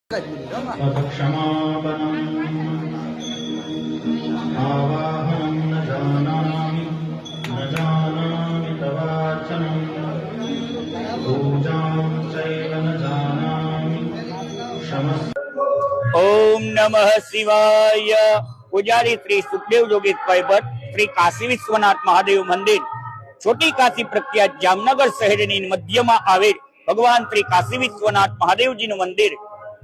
तत्क्षमापणम् आवाहनं न जानामि तवार्चनं पूजां चैव न जानामि ओम नमः शिवाय। पुजारी श्री सुखदेव जोगेश्वर भट्ट श्री काशी विश्वनाथ महादेव मंदिर छोटी काशी प्रख्यात जामनगर शहर मध्य में आवेल भगवान श्री काशी विश्वनाथ महादेवजी मंदिर।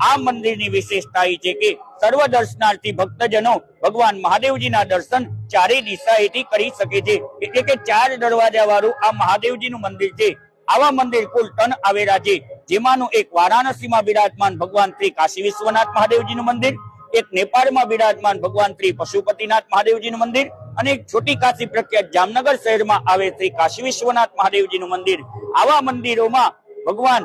आ मंदिर की विशेषता है कि सर्व दर्शनार्थी भक्तजनों भगवान महादेवजी दर्शन चारे दिशाएथी करी सके छे। એટલે કે 4 દરવાજા વાળું આ મહાદેવજીનું મંદિર છે। આવા મંદિર કુલ 3 આવેલા છે, જેમાંનું એક વારાણસીમાં બિરાજમાન ભગવાન શ્રી કાશી વિશ્વનાથ મહાદેવજીનું મંદિર, એક નેપાળમાં બિરાજમાન ભગવાન શ્રી પશુપતિનાથ મહાદેવજીનું મંદિર અને એક છોટી કાશી પ્રખ્યાત જામનગર શહેરમાં આવે શ્રી કાશી વિશ્વનાથ મહાદેવજીનું મંદિર। આવા મંદિરોમાં ભગવાન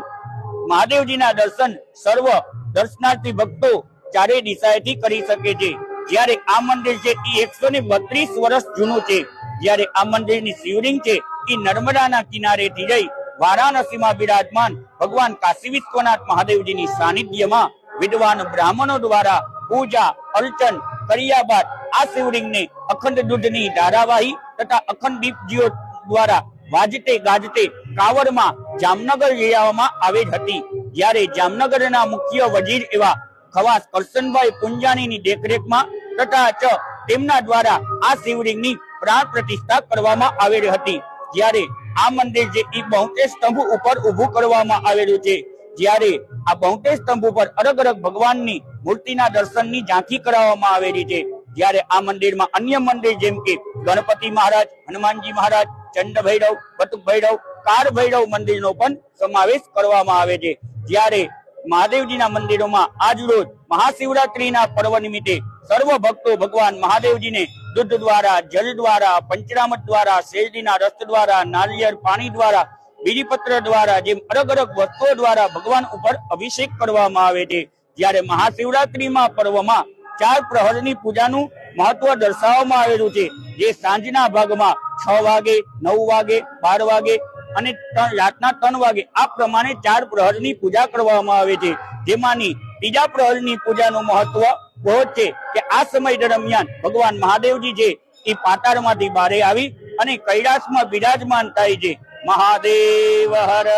મહાદેવજીના દર્શન સર્વ દર્શનાर्थी ભક્તો ચારે દિશાએથી કરી શકે છે। જ્યારે આ મંદિર છે એ 132 વર્ષ જૂનું છે। જ્યારે આ મંદિરની શિવલિંગ છે એ નર્મદાના કિનારેથી જઈ વારાણસીમાં બિરાજમાન ભગવાન કાશી વિશ્વનાથ મહાદેવજીની સાનિધ્યમાં વિદ્વાન બ્રાહ્મણો દ્વારા પૂજા અર્ચન કર્યા બાદ આ શિવલિંગને અખંડ દૂધની ધારાવાહી તથા અખંડ દીપ જ્યોત દ્વારા વાજતે ગાજતે કાવડમાં જામનગર લઈ આવવામાં આવી હતી। જ્યારે જામનગરના મુખ્ય વજીર એવા ખવાસ કરશનભાઈ પુંજાણીની દેખરેખમાં તથા તેમના દ્વારા આ શિવલિંગની પ્રાણ પ્રતિષ્ઠા કરવામાં આવેલી હતી। જ્યારે આ મંદિર જે 72 સ્તંભ ઉપર ઊભું કરવામાં આવેલું છે। જ્યારે આ 72 સ્તંભ ઉપર અલગ અલગ ભગવાનની મૂર્તિના દર્શનની ઝાંખી કરાવવામાં આવેલી છે। જ્યારે આ મંદિરમાં અન્ય મંદિર જેમ કે ગણપતિ મહારાજ, હનુમાનજી મહારાજ, ચંડ ભૈરવ, બટુક ભૈરવ, કાર ભૈરવ મંદિરનો પણ સમાવેશ કરવામાં આવે છે। જ્યારે મહાદેવજીના મંદિરોમાં આજ રોજ મહાશિવરાત્રીના પર્વ નિમિત્તે સર્વ ભક્તો ભગવાન મહાદેવજીને દૂધ દ્વારા, જલ દ્વારા, પંચરામૃત દ્વારા, શેરડીના રસ દ્વારા, નારિયેળ પાણી દ્વારા, બીલીપત્ર દ્વારા જેમ અલગ અલગ વસ્તુઓ દ્વારા ભગવાન ઉપર અભિષેક કરવામાં આવે છે। જ્યારે મહાશિવરાત્રીમાં પર્વમાં 4 પ્રહરની પૂજાનું મહત્વ દર્શાવવામાં આવેલું છે, જે સાંજના ભાગમાં 6 વાગે, 9 વાગે, 12 વાગે અને રાતના 3 વાગે આ પ્રમાણે 4 પ્રહરની પૂજા કરવામાં આવે છે। જેમાંની ત્રીજા પ્રહરની પૂજાનું મહત્વ બહુ છે કે આ સમય દરમિયાન ભગવાન મહાદેવજી છે એ પાતાળમાંથી બહાર આવી અને કૈલાસમાં બિરાજમાન થાય છે। મહાદેવ હર।